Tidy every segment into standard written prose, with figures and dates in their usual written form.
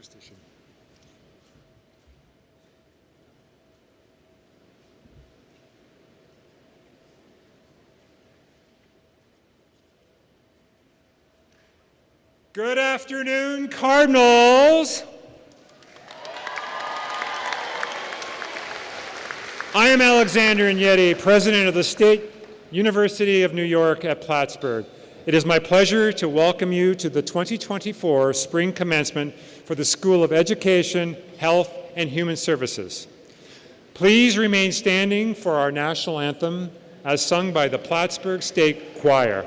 station. Good afternoon, Cardinals. I am Alexander Agneti, President of the State University of New York at Plattsburgh. It is my pleasure to welcome you to the 2024 spring commencement for the School of Education, Health, and Human Services. Please remain standing for our national anthem as sung by the Plattsburgh State Choir.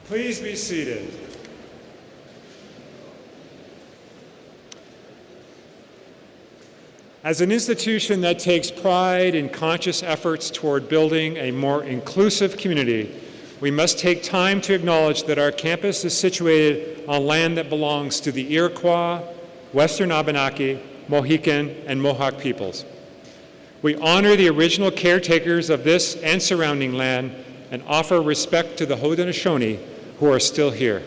Please be seated. As an institution that takes pride in conscious efforts toward building a more inclusive community, we must take time to acknowledge that our campus is situated on land that belongs to the Iroquois, Western Abenaki, Mohican, and Mohawk peoples. We honor the original caretakers of this and surrounding land and offer respect to the Haudenosaunee who are still here.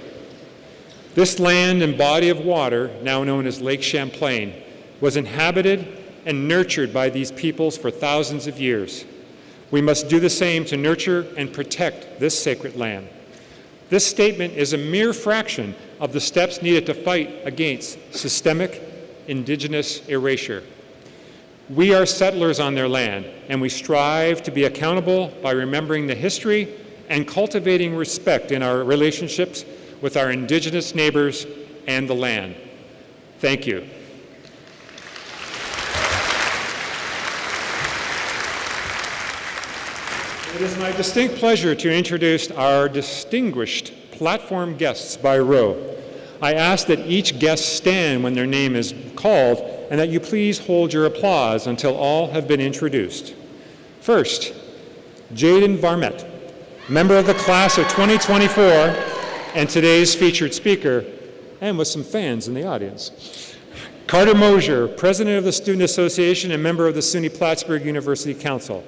This land and body of water, now known as Lake Champlain, was inhabited and nurtured by these peoples for thousands of years. We must do the same to nurture and protect this sacred land. This statement is a mere fraction of the steps needed to fight against systemic indigenous erasure. We are settlers on their land, and we strive to be accountable by remembering the history and cultivating respect in our relationships with our indigenous neighbors and the land. Thank you. It is my distinct pleasure to introduce our distinguished platform guests by row. I ask that each guest stand when their name is called and that you please hold your applause until all have been introduced. First, Jaden Varmette, member of the class of 2024 and today's featured speaker, and with some fans in the audience. Carter Mosier, president of the Student Association and member of the SUNY Plattsburgh University Council.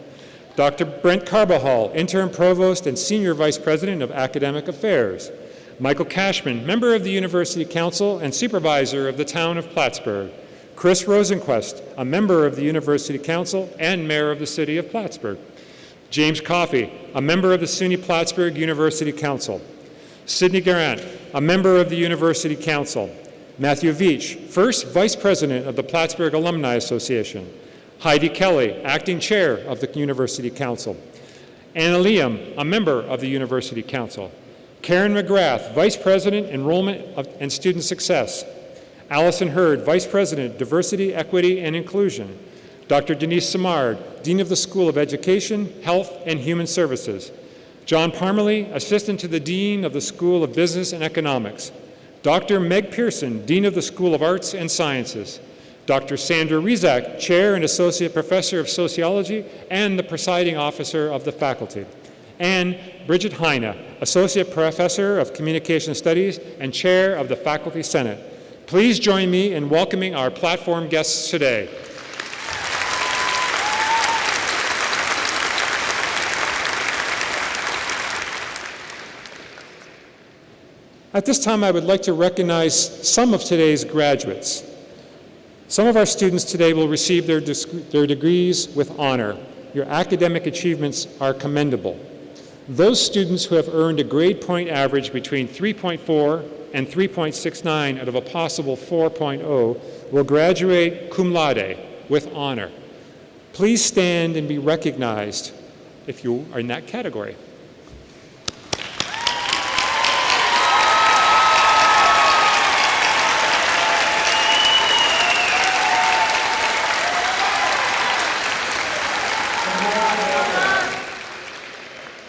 Dr. Brent Carbajal, interim provost and senior vice president of academic affairs. Michael Cashman, member of the University Council and supervisor of the town of Plattsburgh. Chris Rosenquist, a member of the University Council and mayor of the city of Plattsburgh. James Coffey, a member of the SUNY Plattsburgh University Council. Sidney Garant, a member of the University Council. Matthew Veach, first vice president of the Plattsburgh Alumni Association. Heidi Kelly, acting chair of the University Council. Anna Liam, a member of the University Council. Karen McGrath, vice president, enrollment and student success. Allison Hurd, vice president, diversity, equity, and inclusion. Dr. Denise Simard, dean of the School of Education, Health, and Human Services. John Parmalee, assistant to the dean of the School of Business and Economics. Dr. Meg Pearson, dean of the School of Arts and Sciences. Dr. Sandra Rizak, Chair and Associate Professor of Sociology and the Presiding Officer of the Faculty, and Bridget Heine, Associate Professor of Communication Studies and Chair of the Faculty Senate. Please join me in welcoming our platform guests today. At this time, I would like to recognize some of today's graduates. Some of our students today will receive their degrees with honor. Your academic achievements are commendable. Those students who have earned a grade point average between 3.4 and 3.69 out of a possible 4.0 will graduate cum laude with honor. Please stand and be recognized if you are in that category.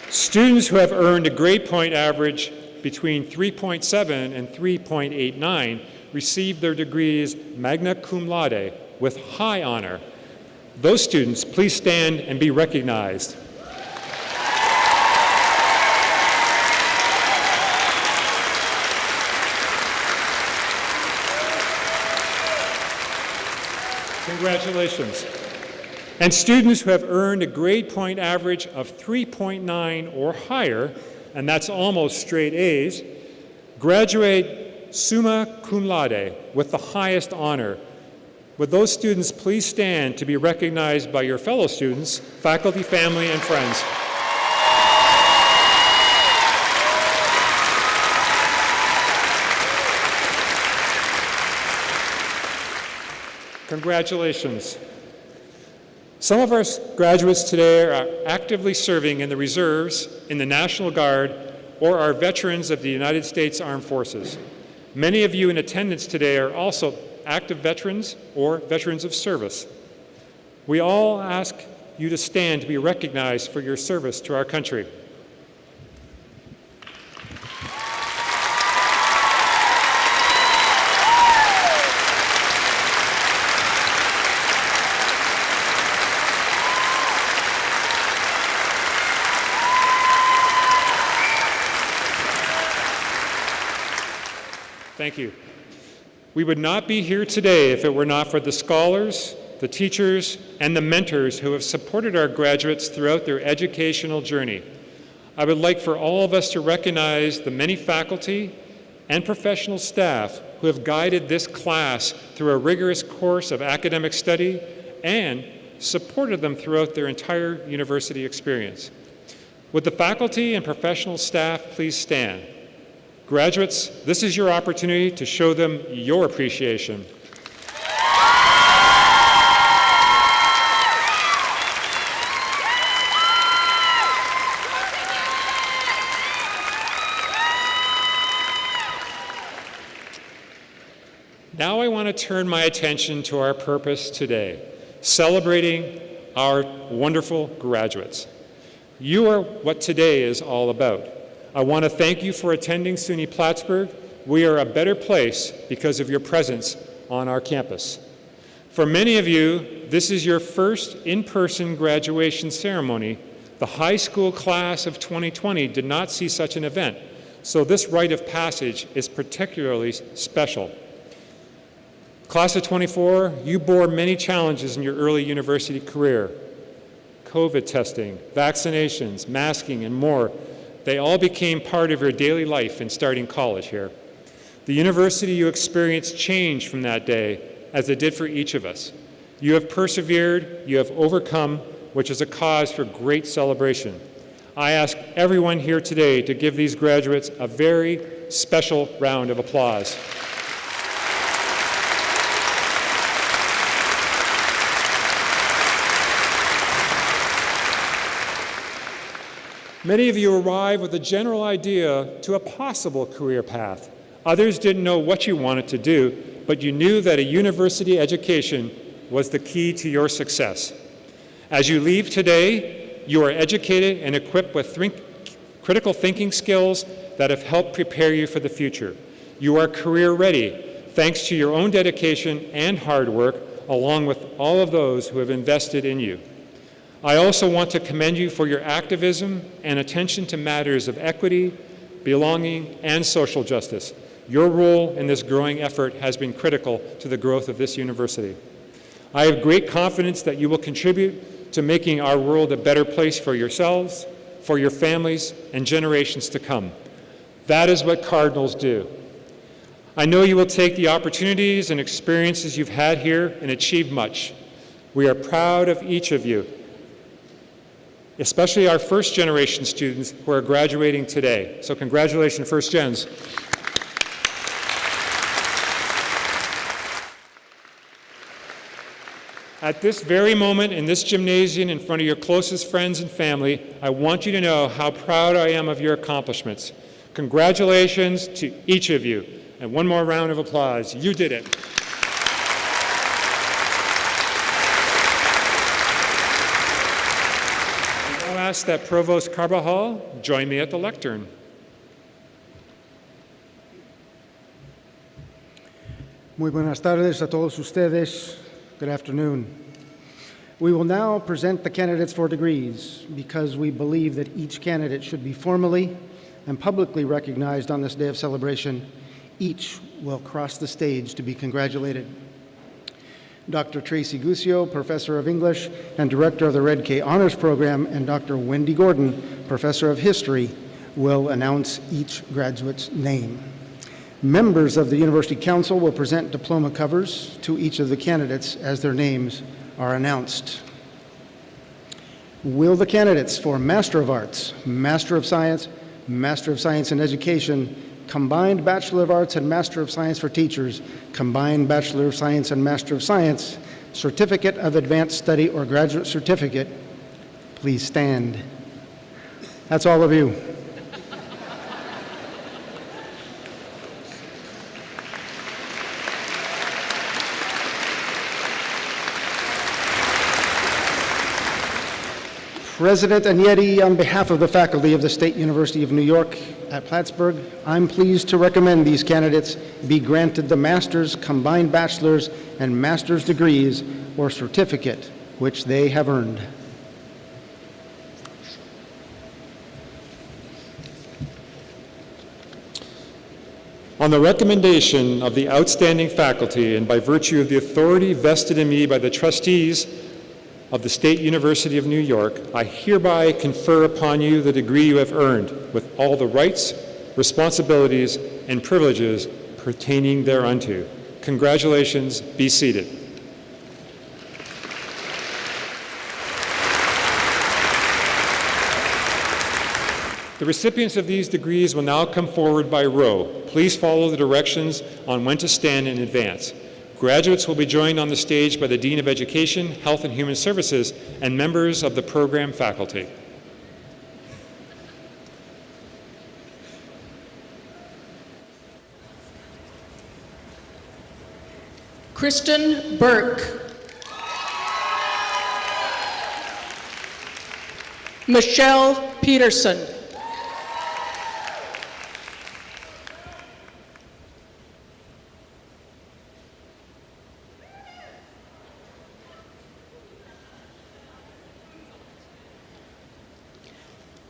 Students who have earned a grade point average between 3.7 and 3.89 receive their degrees magna cum laude with high honor. Those students, please stand and be recognized. Congratulations. And students who have earned a grade point average of 3.9 or higher, and that's almost straight A's, graduate summa cum laude with the highest honor. Would those students please stand to be recognized by your fellow students, faculty, family, and friends? Congratulations. Some of our graduates today are actively serving in the reserves, in the National Guard, or are veterans of the United States Armed Forces. Many of you in attendance today are also active veterans or veterans of service. We all ask you to stand to be recognized for your service to our country. Thank you. We would not be here today if it were not for the scholars, the teachers, and the mentors who have supported our graduates throughout their educational journey. I would like for all of us to recognize the many faculty and professional staff who have guided this class through a rigorous course of academic study and supported them throughout their entire university experience. Would the faculty and professional staff please stand? Graduates, this is your opportunity to show them your appreciation. Now I want to turn my attention to our purpose today, celebrating our wonderful graduates. You are what today is all about. I want to thank you for attending SUNY Plattsburgh. We are a better place because of your presence on our campus. For many of you, this is your first in-person graduation ceremony. The high school class of 2020 did not see such an event, so this rite of passage is particularly special. Class of 24, you bore many challenges in your early university career. COVID testing, vaccinations, masking, and more. They all became part of your daily life in starting college here. The university you experienced changed from that day, as it did for each of us. You have persevered, you have overcome, which is a cause for great celebration. I ask everyone here today to give these graduates a very special round of applause. Many of you arrived with a general idea to a possible career path. Others didn't know what you wanted to do, but you knew that a university education was the key to your success. As you leave today, you are educated and equipped with critical thinking skills that have helped prepare you for the future. You are career ready, thanks to your own dedication and hard work, along with all of those who have invested in you. I also want to commend you for your activism and attention to matters of equity, belonging, and social justice. Your role in this growing effort has been critical to the growth of this university. I have great confidence that you will contribute to making our world a better place for yourselves, for your families, and generations to come. That is what Cardinals do. I know you will take the opportunities and experiences you've had here and achieve much. We are proud of each of you, especially our first generation students who are graduating today. So congratulations, first gens. At this very moment in this gymnasium in front of your closest friends and family, I want you to know how proud I am of your accomplishments. Congratulations to each of you. And one more round of applause. You did it. I now ask that Provost Carbajal join me at the lectern. Muy buenas tardes a todos ustedes. Good afternoon. We will now present the candidates for degrees because we believe that each candidate should be formally and publicly recognized on this day of celebration. Each will cross the stage to be congratulated. Dr. Tracy Guccio, Professor of English and Director of the Red K Honors Program, and Dr. Wendy Gordon, Professor of History, will announce each graduate's name. Members of the University Council will present diploma covers to each of the candidates as their names are announced. Will the candidates for Master of Arts, Master of Science in Education, Combined Bachelor of Arts and Master of Science for Teachers, Combined Bachelor of Science and Master of Science, Certificate of Advanced Study or Graduate Certificate, please stand. That's all of you. President Agnelli, on behalf of the faculty of the State University of New York at Plattsburgh, I'm pleased to recommend these candidates be granted the master's, combined bachelor's, and master's degrees or certificate which they have earned. On the recommendation of the outstanding faculty and by virtue of the authority vested in me by the trustees of the State University of New York, I hereby confer upon you the degree you have earned with all the rights, responsibilities, and privileges pertaining thereunto. Congratulations. Be seated. The recipients of these degrees will now come forward by row. Please follow the directions on when to stand in advance. Graduates will be joined on the stage by the Dean of Education, Health and Human Services, and members of the program faculty. Kristen Burke. Michelle Peterson.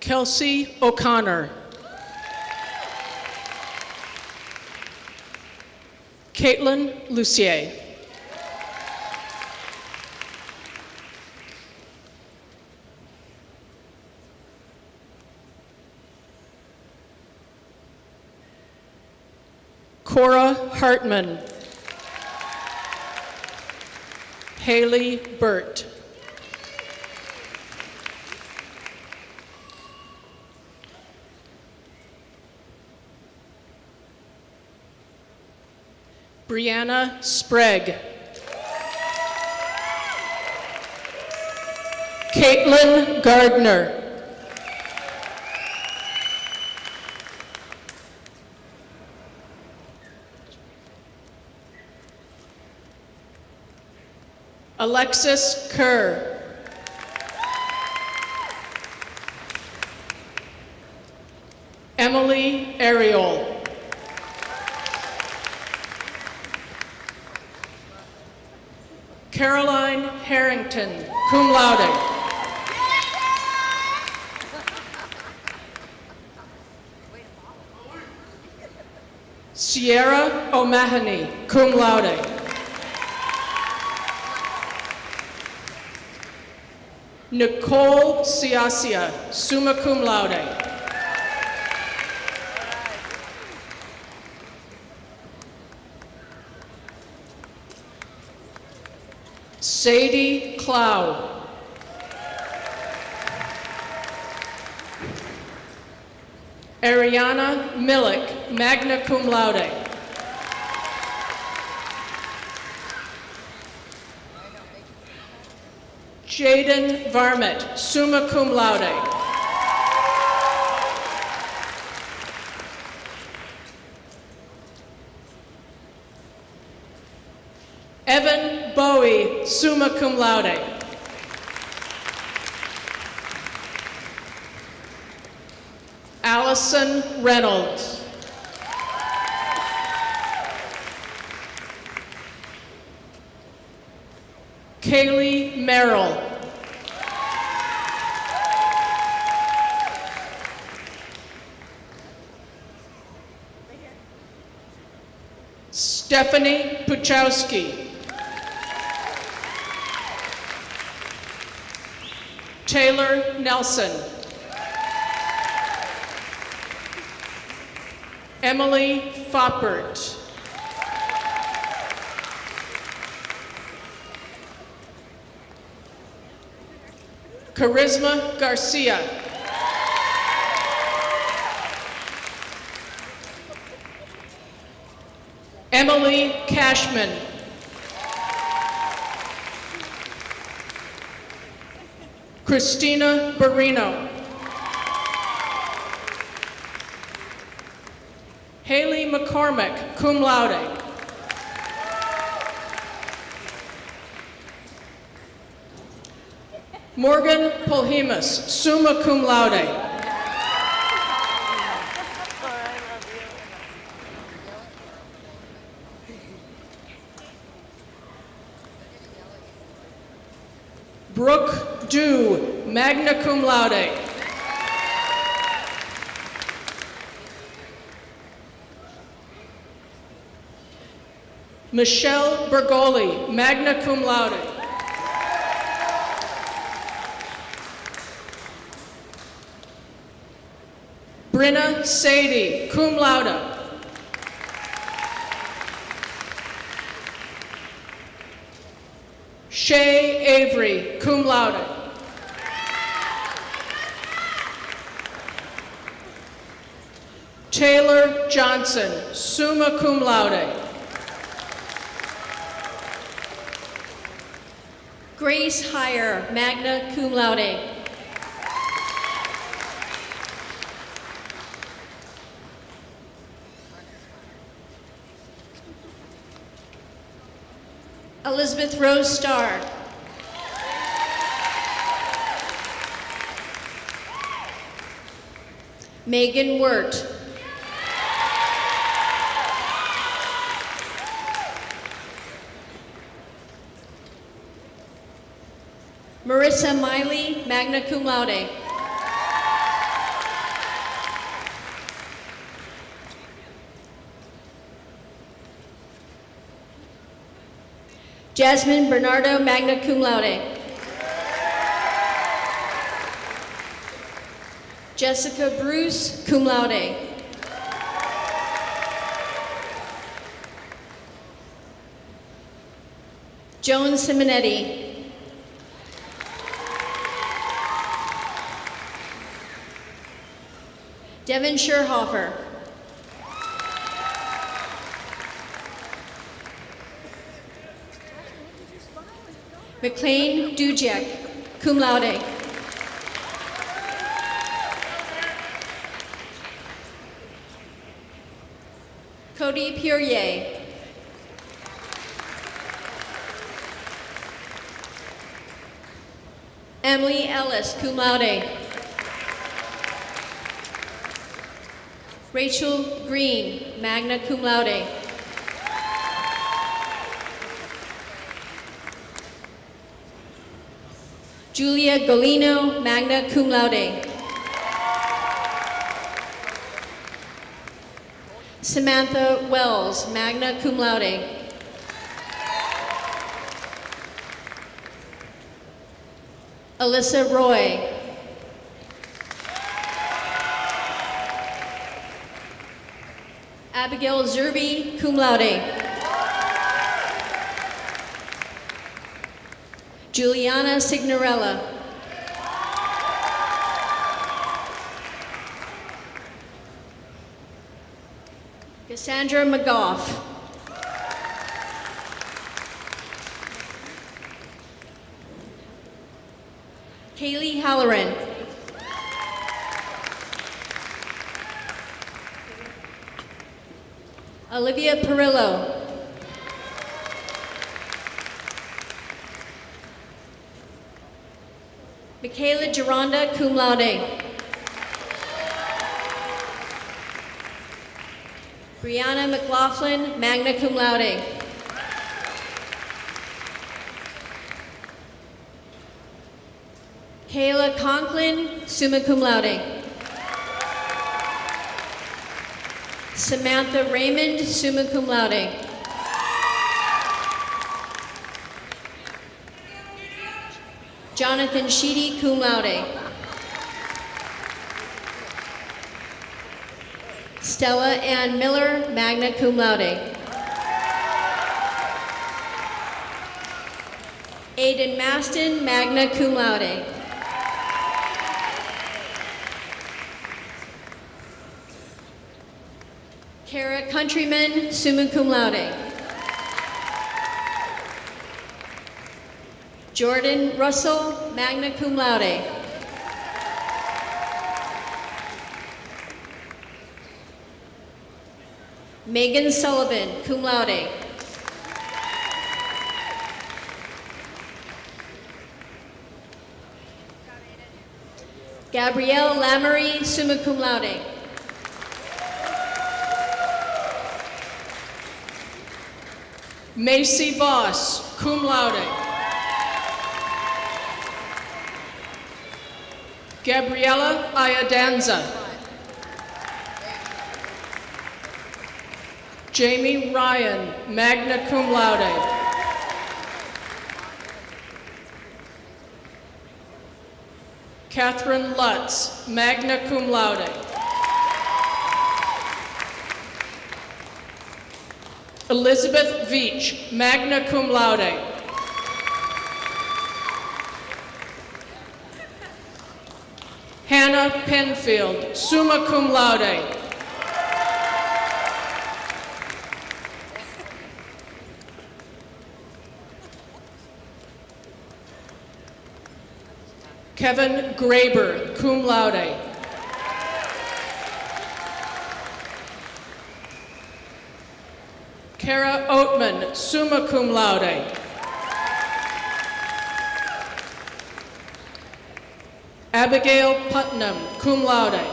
Kelsey O'Connor. Caitlin Lucier. Cora Hartman. Haley Burt. Brianna Sprague. Caitlin Gardner. Alexis Kerr. Emily Ariel. Caroline Harrington, cum laude. Sierra O'Mahony, cum laude. Nicole Ciacia, summa cum laude. Sadie Clow. Ariana Millick, magna cum laude. Jaden Varmett, summa cum laude. Evan Bowie, summa cum laude. Allison Reynolds. Kaylee Merrill. Stephanie Puchowski. Taylor Nelson. Emily Foppert. Charisma Garcia. Emily Cashman. Christina Barino. Haley McCormick, cum laude. Morgan Polhemus, summa cum laude. Brooke Dew, magna cum laude. Michelle Bergoli, magna cum laude. Brinna Sadie, cum laude. Shay Avery, cum laude. Taylor Johnson, summa cum laude. Grace Heyer, magna cum laude. Elizabeth Rose Starr. Megan Wirt. Marissa Miley, magna cum laude. Jasmine Bernardo, magna cum laude. Jessica Bruce, cum laude. Joan Simonetti. Devin Scherhofer. McLean Dujek, cum laude. Cody Purier. Emily Ellis, cum laude. Rachel Green, magna cum laude. Julia Golino, magna cum laude. Samantha Wells, magna cum laude. Alyssa Roy. Abigail Zerby, cum laude. Juliana Signorella. Cassandra McGough. Kaylee Halloran. Olivia Perillo. Michaela Geronda, cum laude. Brianna McLaughlin, magna cum laude. Kayla Conklin, summa cum laude. Samantha Raymond, summa cum laude. Jonathan Sheedy, cum laude. Stella Ann Miller, magna cum laude. Aiden Maston, magna cum laude. Kara Countryman, summa cum laude. Jordan Russell, magna cum laude. Megan Sullivan, cum laude. Gabrielle Lamory, summa cum laude. Macy Voss, cum laude. Gabriella Iadanza. Jamie Ryan, magna cum laude. Catherine Lutz, magna cum laude. Elizabeth Veach, magna cum laude. Hannah Penfield, summa cum laude. Kevin Graber, cum laude. Kara Oatman, summa cum laude. Abigail Putnam, cum laude.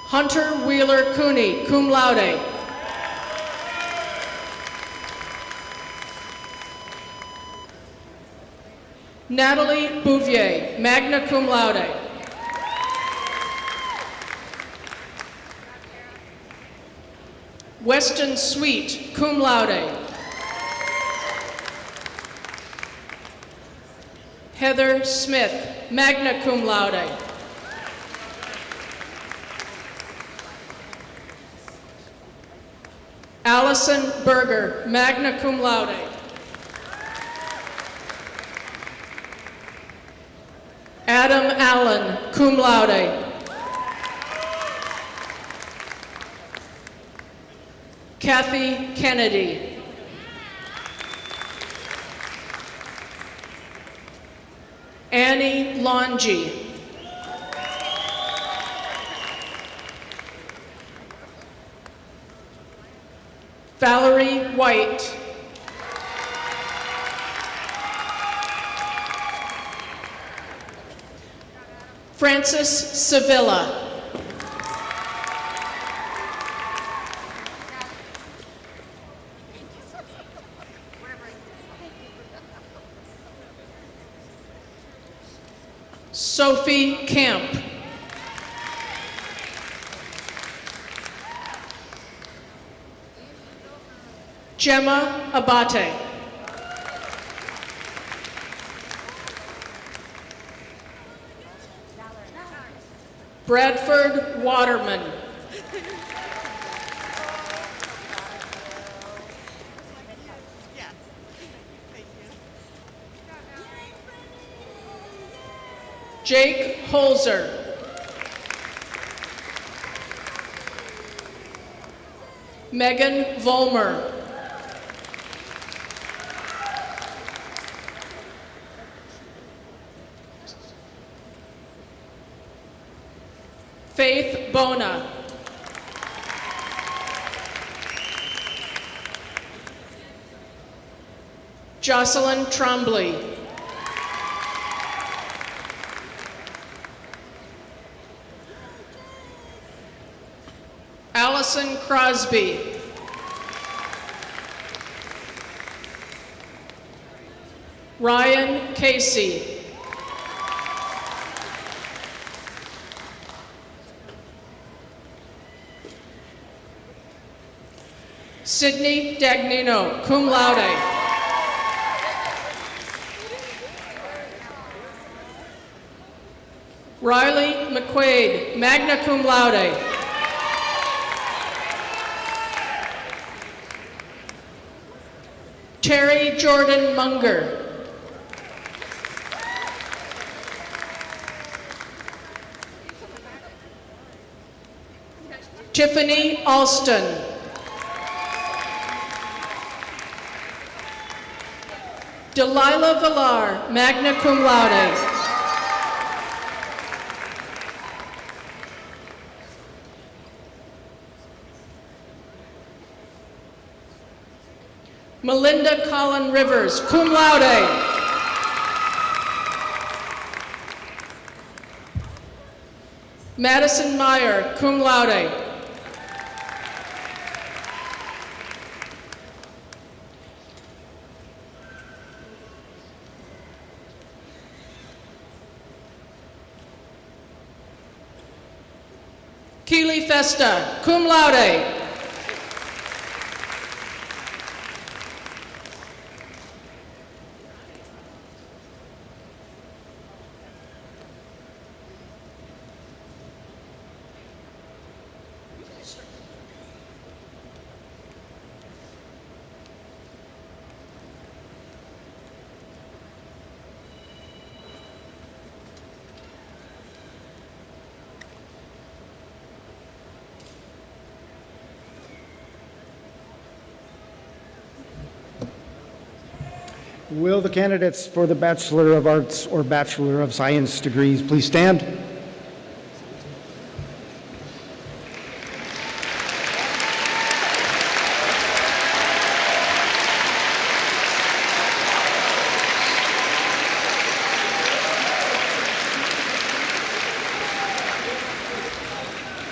Hunter Wheeler Cooney, cum laude. Natalie Bouvier, magna cum laude. Weston Sweet, cum laude. Heather Smith, magna cum laude. Allison Berger, magna cum laude. Adam Allen, cum laude. Kathy Kennedy. Annie Longi. Valerie White. Francis Sevilla. Sophie Camp. Gemma Abate. Bradford Waterman. Jake Holzer. Megan Volmer. Faith Bona. Jocelyn Trombley. Allison Crosby. Ryan Casey. Sydney Dagnino, cum laude. Riley McQuaid, magna cum laude. Terry Jordan Munger. Tiffany Alston. Delilah Villar, magna cum laude. Melinda Collin Rivers, cum laude. Madison Meyer, cum laude. Keely Festa, cum laude. Will the candidates for the Bachelor of Arts or Bachelor of Science degrees please stand?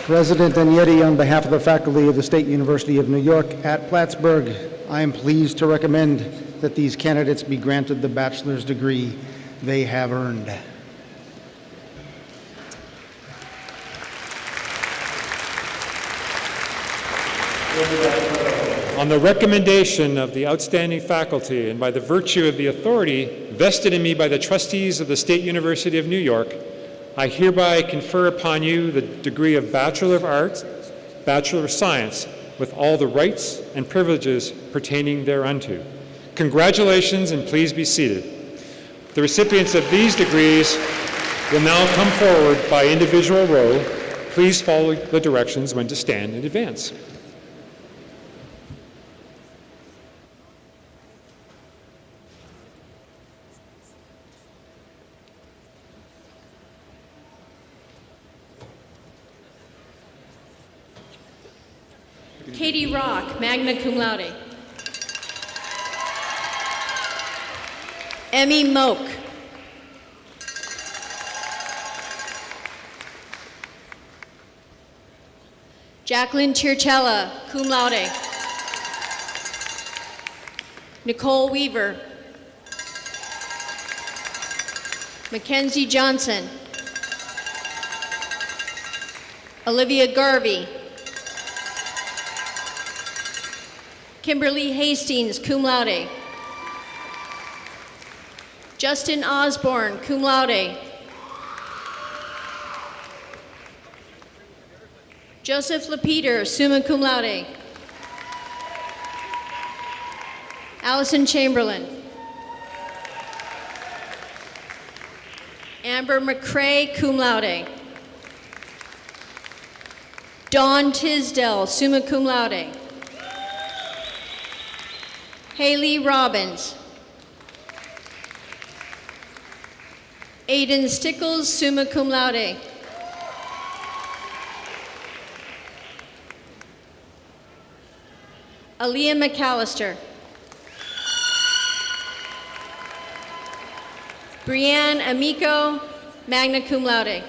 President Agnetti, on behalf of the faculty of the State University of New York at Plattsburgh, I am pleased to recommend that these candidates be granted the bachelor's degree they have earned. On the recommendation of the outstanding faculty and by the virtue of the authority vested in me by the trustees of the State University of New York, I hereby confer upon you the degree of Bachelor of Arts, Bachelor of Science, with all the rights and privileges pertaining thereunto. Congratulations, and please be seated. The recipients of these degrees will now come forward by individual row. Please follow the directions when to stand in advance. Katie Rock, magna cum laude. Emmy Moak. Jacqueline Tirchella, cum laude. Nicole Weaver. Mackenzie Johnson. Olivia Garvey. Kimberly Hastings, cum laude. Justin Osborne, cum laude. Joseph Lapeter, summa cum laude. Allison Chamberlain. Amber McCrae, cum laude. Dawn Tisdale, summa cum laude. Haley Robbins. Aiden Stickles, summa cum laude. Aaliyah McAllister. Brianne Amico, magna cum laude.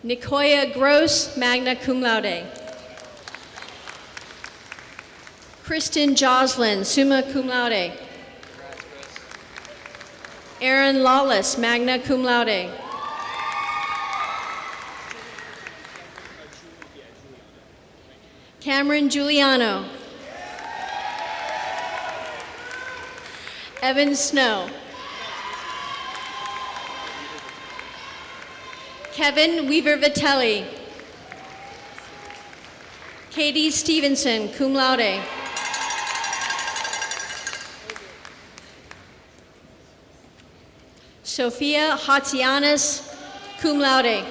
Nicoya Gross, magna cum laude. Kristen Joslin, summa cum laude. Aaron Lawless, magna cum laude. Cameron Giuliano. Evan Snow. Kevin Weaver Vitelli. Katie Stevenson, cum laude. Sophia Hatianis, cum laude.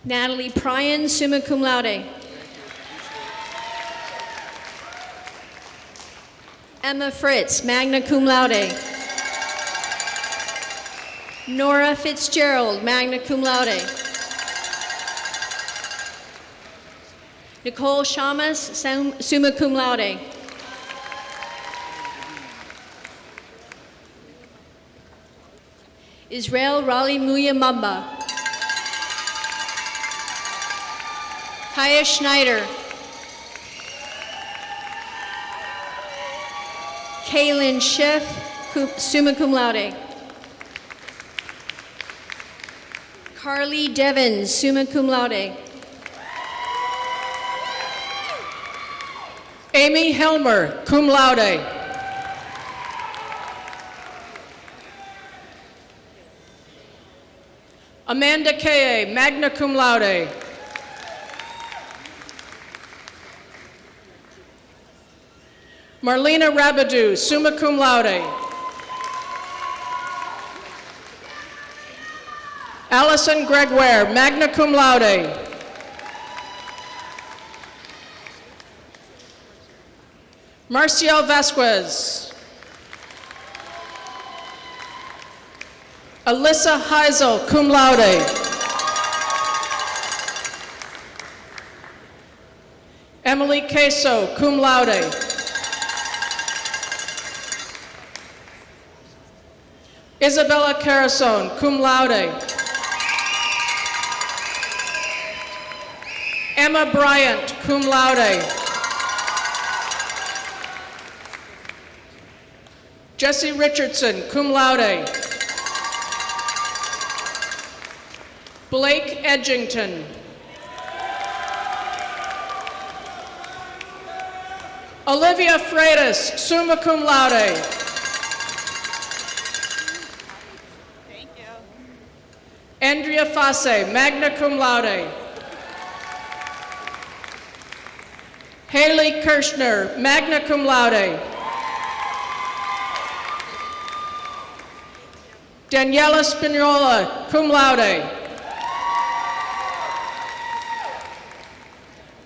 Natalie Pryan, summa cum laude. Emma Fritz, magna cum laude. Nora Fitzgerald, magna cum laude. Nicole Shamas, summa cum laude. Israel Raleigh Muyamamba. Kaya Schneider. Kaylin Schiff, summa cum laude. Carly Devens, summa cum laude. Amy Helmer, cum laude. Amanda Kaye, magna cum laude. Marlena Rabidou, summa cum laude. Allison Gregoire, magna cum laude. Marcial Vasquez. Alyssa Heisel, cum laude. Emily Queso, cum laude. Isabella Carasone, cum laude. Emma Bryant, cum laude. Jesse Richardson, cum laude. Blake Edgington. Olivia Freitas, summa cum laude. Thank you. Andrea Fasse, magna cum laude. Haley Kirschner, magna cum laude. Daniela Spinola, cum laude.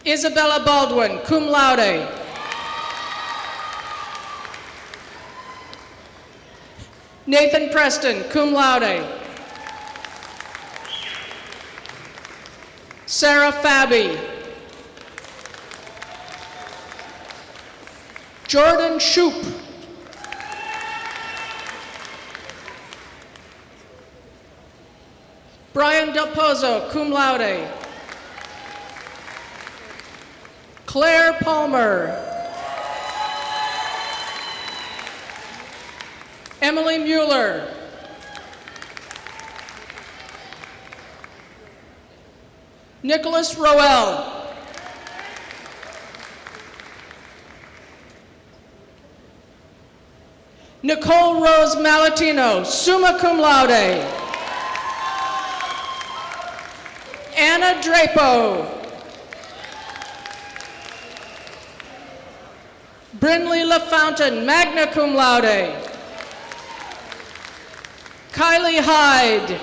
Isabella Baldwin, cum laude. Nathan Preston, cum laude. Sarah Fabi. Jordan Shoup. Brian Del Pozo, cum laude. Claire Palmer. Emily Mueller. Nicholas Roel. Nicole Rose Malatino, summa cum laude. Anna Drapo. Brinley LaFountain, magna cum laude. Kylie Hyde.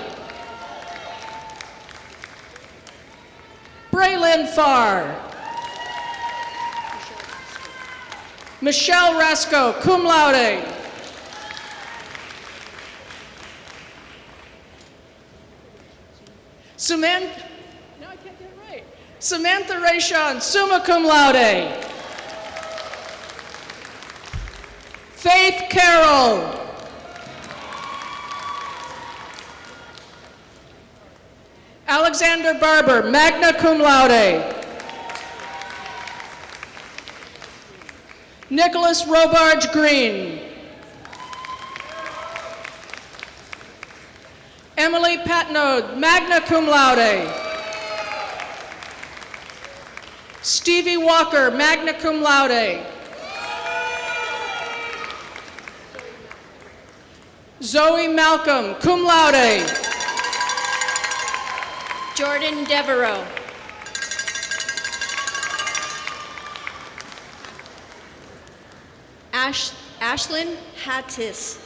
Braylon Farr. Michelle Rasco, cum laude. Samantha Rayshon, summa cum laude. Faith Carroll. Alexander Barber, magna cum laude. Nicholas Robarge Green. Emily Patnode, magna cum laude. Stevie Walker, magna cum laude. Zoe Malcolm, cum laude. Jordan Devereaux. Ashlyn Hattis.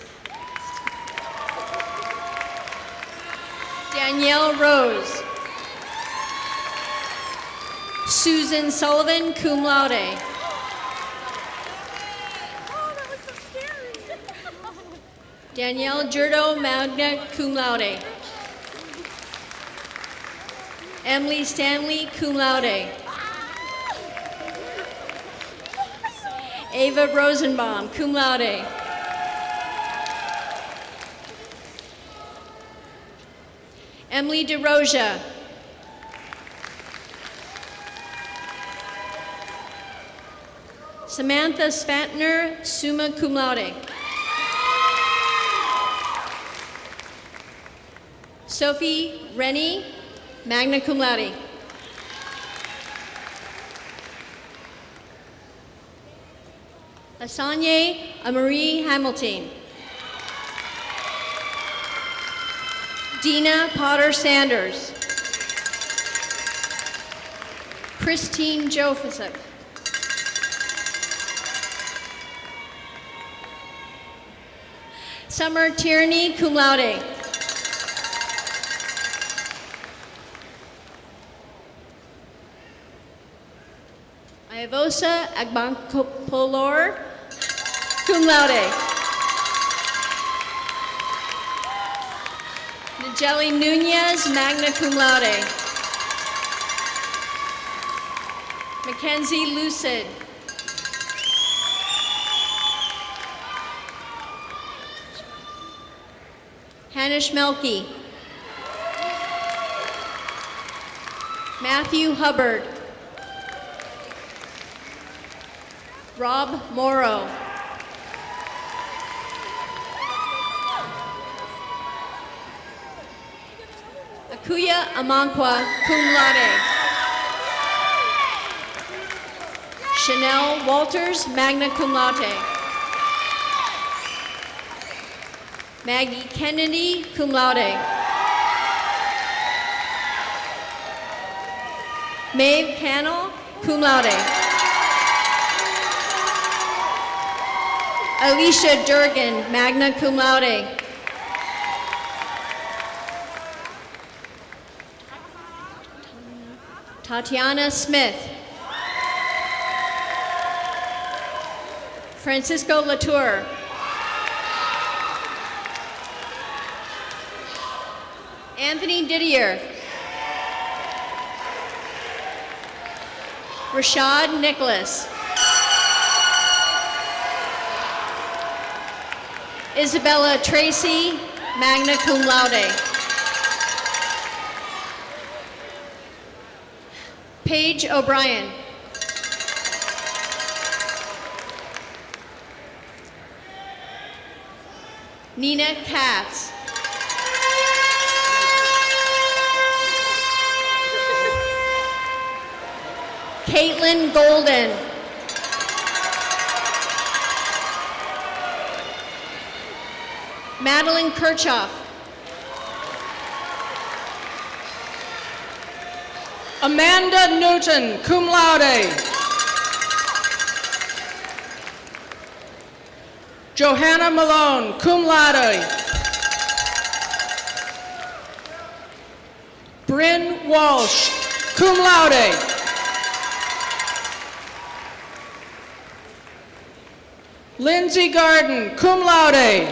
Danielle Rose. Susan Sullivan, cum laude. Oh, that was so scary. Danielle Jurdo, magna cum laude. Emily Stanley, cum laude. Ava Rosenbaum, cum laude. Emily DeRoja. Samantha Spantner, summa cum laude. Sophie Rennie, magna cum laude. Asanye Amarie Hamilton. Dina Potter Sanders. Christine Joseph. Summer Tierney, cum laude. Ayavosa Agbankopolor, cum laude. Nigeli Nunez, magna cum laude. Mackenzie Lucid. Hanish Melky. Matthew Hubbard. Rob Morrow. Akuya Amankwa, cum laude. Chanel Walters, magna cum laude. Maggie Kennedy, cum laude. Maeve Cannell, cum laude. Alicia Durgan, magna cum laude. Tatiana Smith. Francisco Latour. Anthony Didier. Rashad Nicholas. Isabella Tracy, magna cum laude. Paige O'Brien. Nina Katz. Caitlin Golden. Madeline Kirchhoff. Amanda Newton, cum laude. Johanna Malone, cum laude. Bryn Walsh, cum laude. Lindsay Garden, cum laude.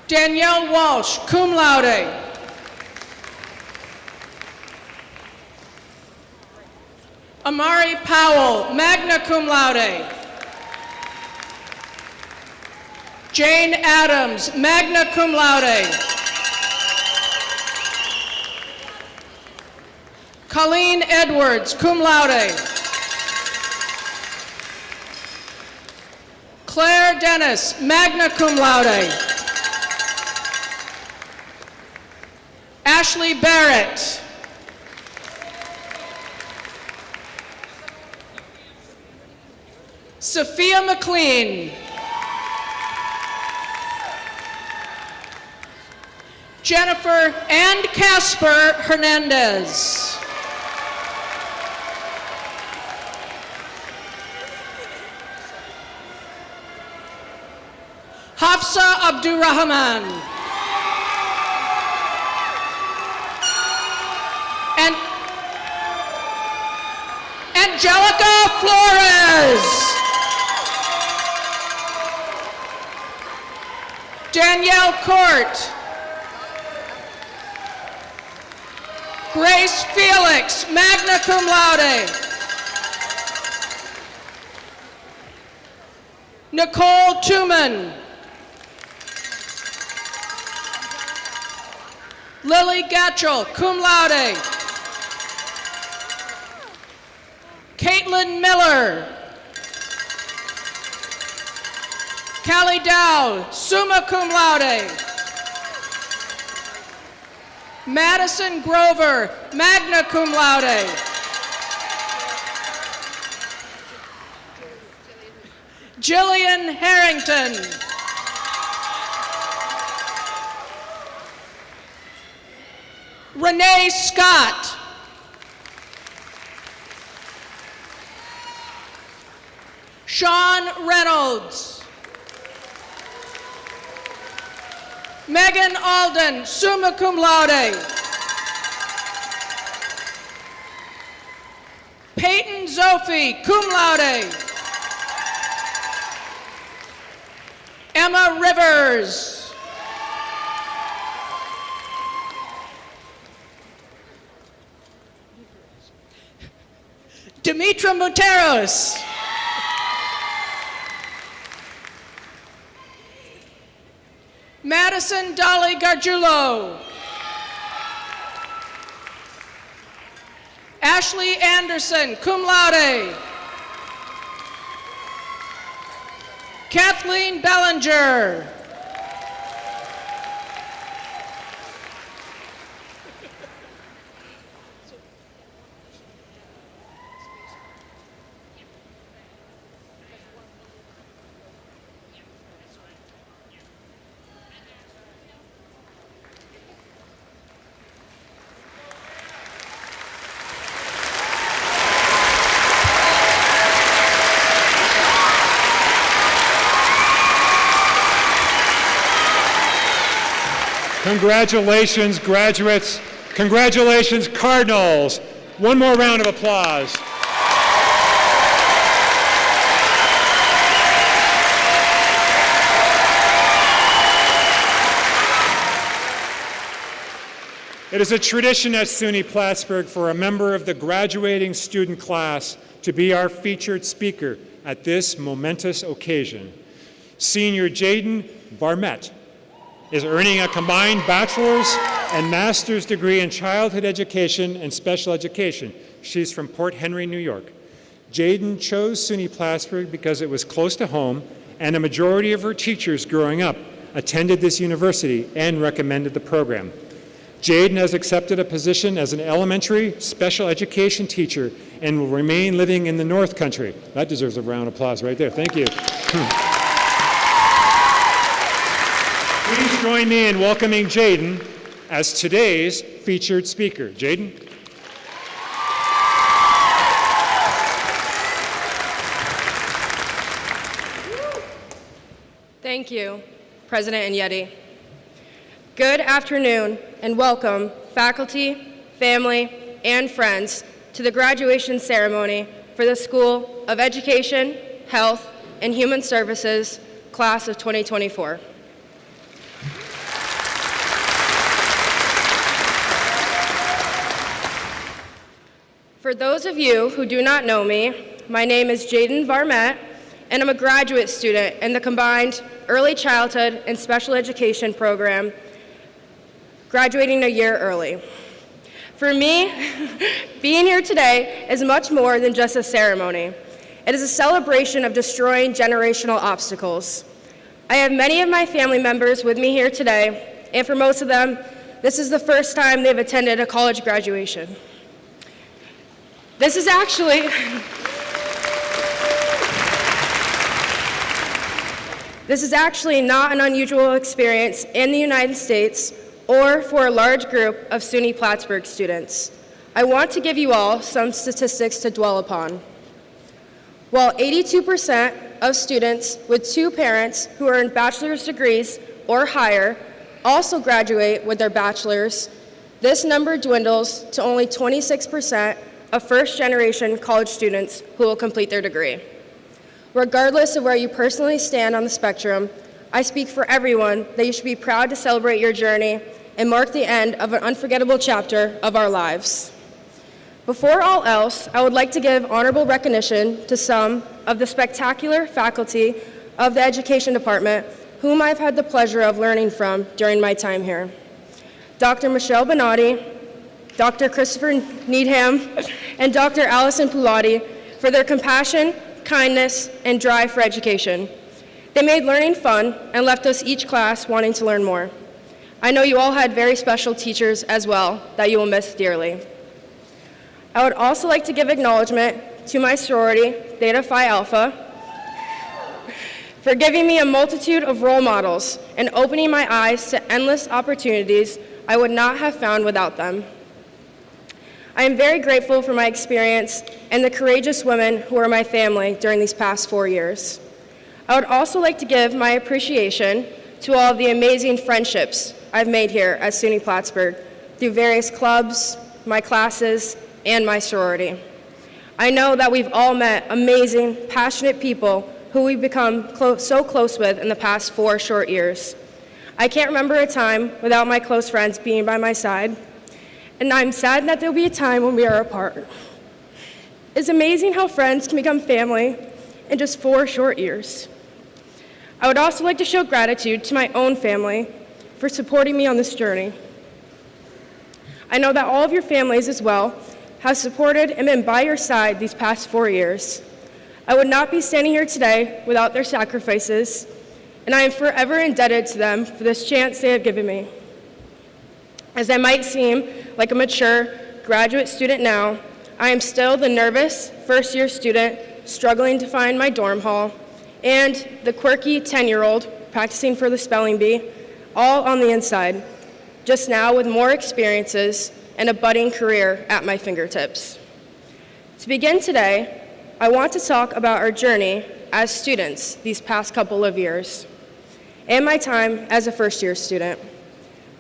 Danielle Walsh, cum laude. Amari Powell, magna cum laude. Jane Adams, magna cum laude. Colleen Edwards, cum laude. Claire Dennis, magna cum laude. Ashley Barrett. Sophia McLean. Jennifer and Casper Hernandez. Hafsa Abdurrahman. And Angelica Flores. Danielle Court. Grace Felix, magna cum laude. Nicole Tuman. Lily Gatchell, cum laude. Caitlin Miller. Callie Dow, summa cum laude. Madison Grover, magna cum laude. Jillian Harrington. Renee Scott. Sean Reynolds. Megan Alden, summa cum laude. Peyton Zophi, cum laude. Emma Rivers. Demetra Muteros. Madison Dolly Gargiulo. Ashley Anderson, cum laude. Kathleen Bellinger. Congratulations, graduates. Congratulations, Cardinals. One more round of applause. It is a tradition at SUNY Plattsburgh for a member of the graduating student class to be our featured speaker at this momentous occasion. Senior Jaden Varmette is earning a combined bachelor's and master's degree in childhood education and special education. She's from Port Henry, New York. Jaden chose SUNY Plattsburgh because it was close to home, and a majority of her teachers growing up attended this university and recommended the program. Jaden has accepted a position as an elementary special education teacher and will remain living in the North Country. That deserves a round of applause right there. Thank you. Please join me in welcoming Jaden as today's featured speaker. Jaden? Thank you, President Inyeti. Good afternoon and welcome, faculty, family, and friends, to the graduation ceremony for the School of Education, Health, and Human Services, Class of 2024. For those of you who do not know me, my name is Jaden Varmette, and I'm a graduate student in the combined Early Childhood and Special Education program, graduating a year early. For me, being here today is much more than just a ceremony. It is a celebration of destroying generational obstacles. I have many of my family members with me here today, and for most of them, this is the first time they've attended a college graduation. This is actually not an unusual experience in the United States or for a large group of SUNY Plattsburgh students. I want to give you all some statistics to dwell upon. While 82% of students with two parents who earn bachelor's degrees or higher also graduate with their bachelor's, this number dwindles to only 26% of first-generation college students who will complete their degree. Regardless of where you personally stand on the spectrum, I speak for everyone that you should be proud to celebrate your journey and mark the end of an unforgettable chapter of our lives. Before all else, I would like to give honorable recognition to some of the spectacular faculty of the Education Department whom I've had the pleasure of learning from during my time here. Dr. Michelle Bonatti, Dr. Christopher Needham, and Dr. Allison Pulati for their compassion, kindness, and drive for education. They made learning fun and left us each class wanting to learn more. I know you all had very special teachers as well that you will miss dearly. I would also like to give acknowledgement to my sorority, Theta Phi Alpha, for giving me a multitude of role models and opening my eyes to endless opportunities I would not have found without them. I am very grateful for my experience and the courageous women who are my family during these past 4 years. I would also like to give my appreciation to all of the amazing friendships I've made here at SUNY Plattsburgh through various clubs, my classes, and my sorority. I know that we've all met amazing, passionate people who we've become so close with in the past 4 short years. I can't remember a time without my close friends being by my side, and I'm sad that there'll be a time when we are apart. It's amazing how friends can become family in just 4 short years. I would also like to show gratitude to my own family for supporting me on this journey. I know that all of your families as well have supported and been by your side these past 4 years. I would not be standing here today without their sacrifices, and I am forever indebted to them for this chance they have given me. As I might seem like a mature graduate student now, I am still the nervous first-year student struggling to find my dorm hall, and the quirky 10-year-old practicing for the spelling bee, all on the inside, just now with more experiences and a budding career at my fingertips. To begin today, I want to talk about our journey as students these past couple of years, and my time as a first-year student.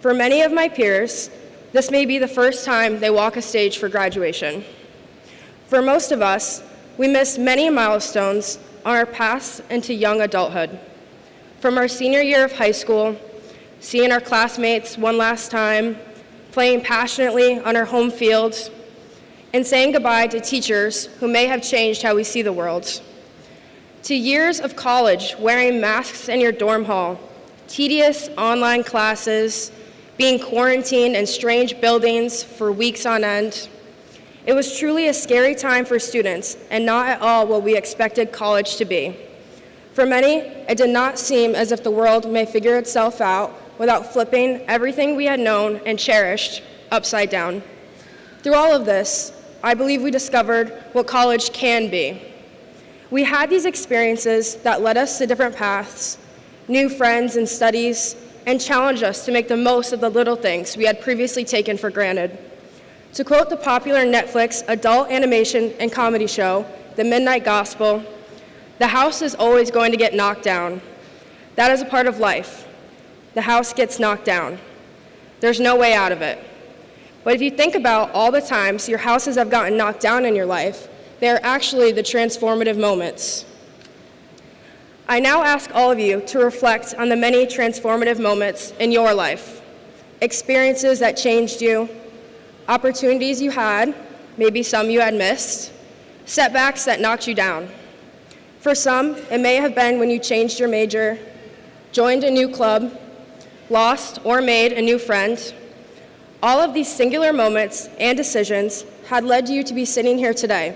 For many of my peers, this may be the first time they walk a stage for graduation. For most of us, we missed many milestones on our paths into young adulthood. From our senior year of high school, seeing our classmates one last time, playing passionately on our home fields, and saying goodbye to teachers who may have changed how we see the world. To years of college wearing masks in your dorm hall, tedious online classes, being quarantined in strange buildings for weeks on end, It was truly a scary time for students and not at all what we expected college to be. For many, it did not seem as if the world may figure itself out without flipping everything we had known and cherished upside down. Through all of this, I believe we discovered what college can be. We had these experiences that led us to different paths, new friends and studies, and challenged us to make the most of the little things we had previously taken for granted. To quote the popular Netflix adult animation and comedy show, The Midnight Gospel, "The house is always going to get knocked down. That is a part of life. The house gets knocked down. There's no way out of it." But if you think about all the times your houses have gotten knocked down in your life, they are actually the transformative moments. I now ask all of you to reflect on the many transformative moments in your life, experiences that changed you, opportunities you had, maybe some you had missed, setbacks that knocked you down. For some, it may have been when you changed your major, joined a new club, lost or made a new friend. All of these singular moments and decisions had led you to be sitting here today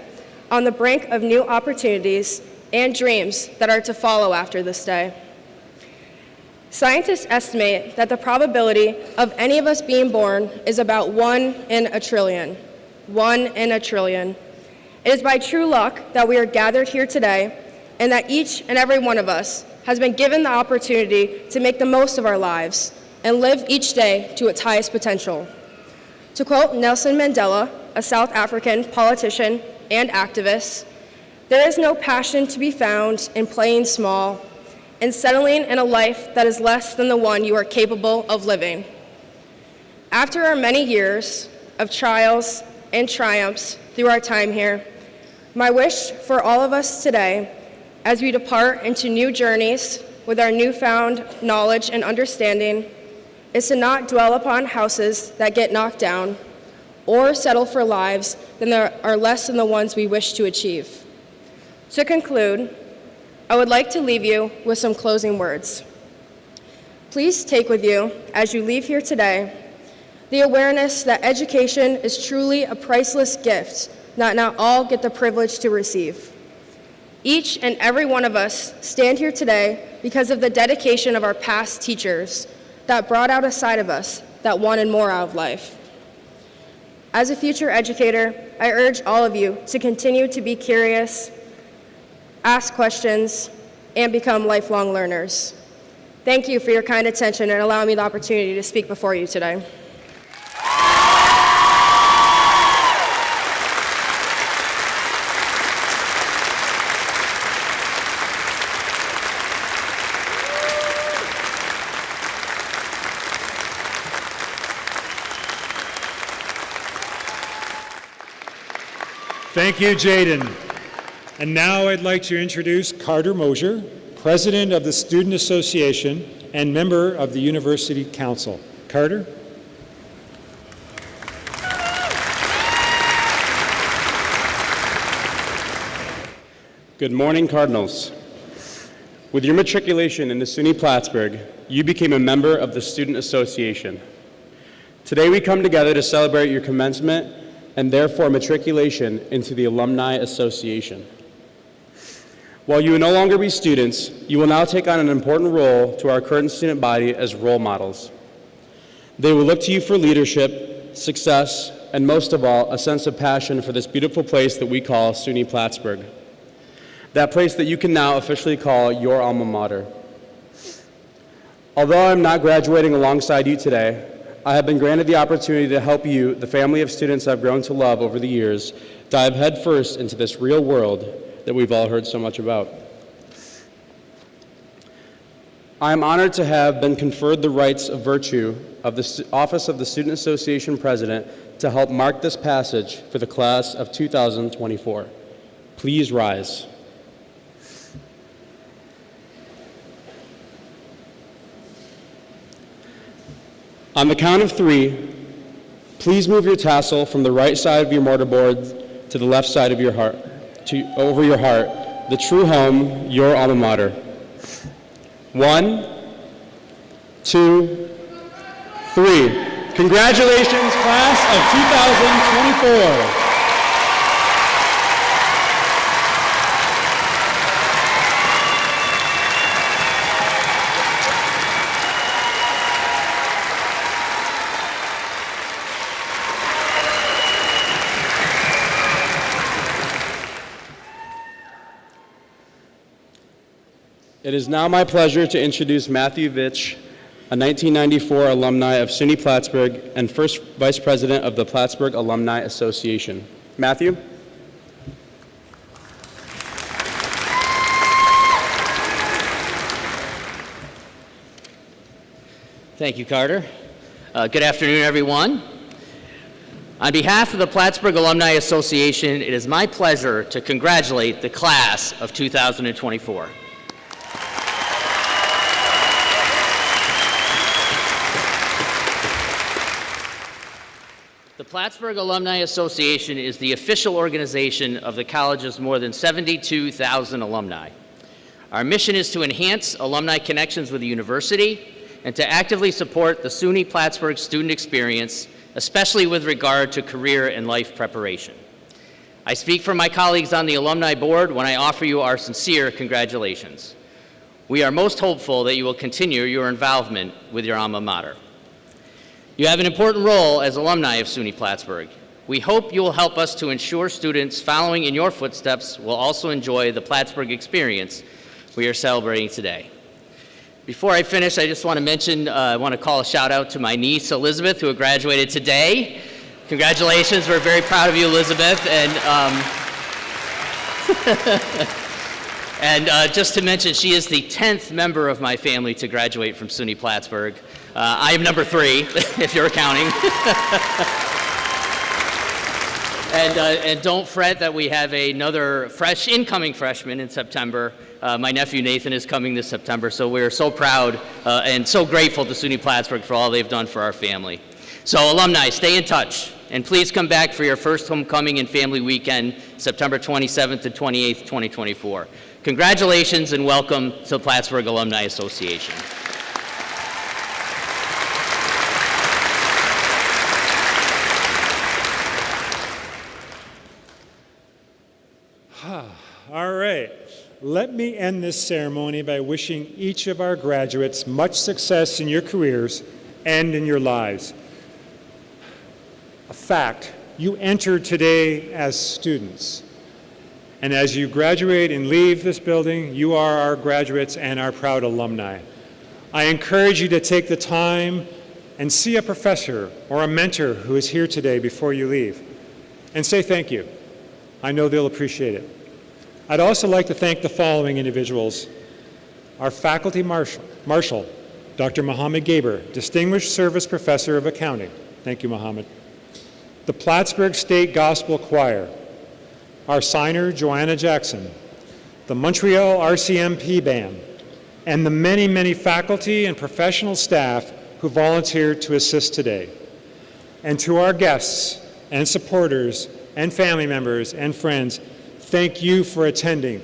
on the brink of new opportunities and dreams that are to follow after this day. Scientists estimate that the probability of any of us being born is about 1 in a trillion. 1 in a trillion. It is by true luck that we are gathered here today and that each and every one of us has been given the opportunity to make the most of our lives and live each day to its highest potential. To quote Nelson Mandela, a South African politician and activist, "There is no passion to be found in playing small and settling in a life that is less than the one you are capable of living." After our many years of trials and triumphs through our time here, my wish for all of us today, as we depart into new journeys with our newfound knowledge and understanding, is to not dwell upon houses that get knocked down or settle for lives that are less than the ones we wish to achieve. To conclude, I would like to leave you with some closing words. Please take with you, as you leave here today, the awareness that education is truly a priceless gift that not all get the privilege to receive. Each and every one of us stand here today because of the dedication of our past teachers that brought out a side of us that wanted more out of life. As a future educator, I urge all of you to continue to be curious, ask questions, and become lifelong learners. Thank you for your kind attention and allowing me the opportunity to speak before you today. Thank you, Jaden. And now I'd like to introduce Carter Mosier, President of the Student Association and member of the University Council. Carter? Good morning, Cardinals. With your matriculation into SUNY Plattsburgh, you became a member of the Student Association. Today we come together to celebrate your commencement and therefore matriculation into the Alumni Association. While you will no longer be students, you will now take on an important role to our current student body as role models. They will look to you for leadership, success, and most of all, a sense of passion for this beautiful place that we call SUNY Plattsburgh. That place that you can now officially call your alma mater. Although I'm not graduating alongside you today, I have been granted the opportunity to help you, the family of students I've grown to love over the years, dive headfirst into this real world that we've all heard so much about. I am honored to have been conferred the rights of virtue of the Office of the Student Association President to help mark this passage for the class of 2024. Please rise. On the count of 3, please move your tassel from the right side of your mortarboard to the left side of your heart, over your heart, the true home, your alma mater. 1, 2, 3. Congratulations, class of 2024. It is now my pleasure to introduce Matthew Vitch, a 1994 alumni of SUNY Plattsburgh and first vice president of the Plattsburgh Alumni Association. Matthew? Thank you, Carter. Good afternoon, everyone. On behalf of the Plattsburgh Alumni Association, it is my pleasure to congratulate the class of 2024. The Plattsburgh Alumni Association is the official organization of the college's more than 72,000 alumni. Our mission is to enhance alumni connections with the university and to actively support the SUNY Plattsburgh student experience, especially with regard to career and life preparation. I speak for my colleagues on the alumni board when I offer you our sincere congratulations. We are most hopeful that you will continue your involvement with your alma mater. You have an important role as alumni of SUNY Plattsburgh. We hope you will help us to ensure students following in your footsteps will also enjoy the Plattsburgh experience we are celebrating today. Before I finish, I just want to mention, I want to call a shout out to my niece, Elizabeth, who graduated today. Congratulations, we're very proud of you, Elizabeth. And just to mention, she is the 10th member of my family to graduate from SUNY Plattsburgh. I am number 3, if you're counting. And don't fret that we have another incoming freshman in September. My nephew Nathan is coming this September, so we're so proud and so grateful to SUNY Plattsburgh for all they've done for our family. So alumni, stay in touch, and please come back for your first homecoming and family weekend, September 27th and 28th, 2024. Congratulations and welcome to the Plattsburgh Alumni Association. All right. Let me end this ceremony by wishing each of our graduates much success in your careers and in your lives. A fact, you entered today as students. And as you graduate and leave this building, you are our graduates and our proud alumni. I encourage you to take the time and see a professor or a mentor who is here today before you leave, and say thank you. I know they'll appreciate it. I'd also like to thank the following individuals. Our faculty marshal, Dr. Mohammed Gaber, Distinguished Service Professor of Accounting. Thank you, Mohammed. The Plattsburgh State Gospel Choir, our signer, Joanna Jackson, the Montreal RCMP Band, and the many, many faculty and professional staff who volunteered to assist today. And to our guests and supporters and family members and friends, thank you for attending.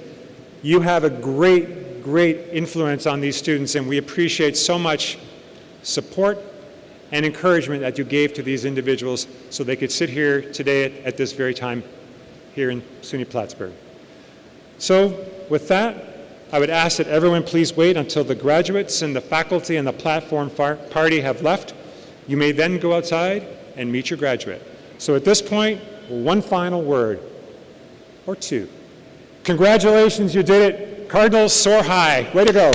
You have a great, great influence on these students, and we appreciate so much support and encouragement that you gave to these individuals so they could sit here today at this very time here in SUNY Plattsburgh. So with that, I would ask that everyone please wait until the graduates and the faculty and the platform party have left. You may then go outside and meet your graduate. So at this point, one final word. Or 2. Congratulations, you did it. Cardinals soar high. Way to go.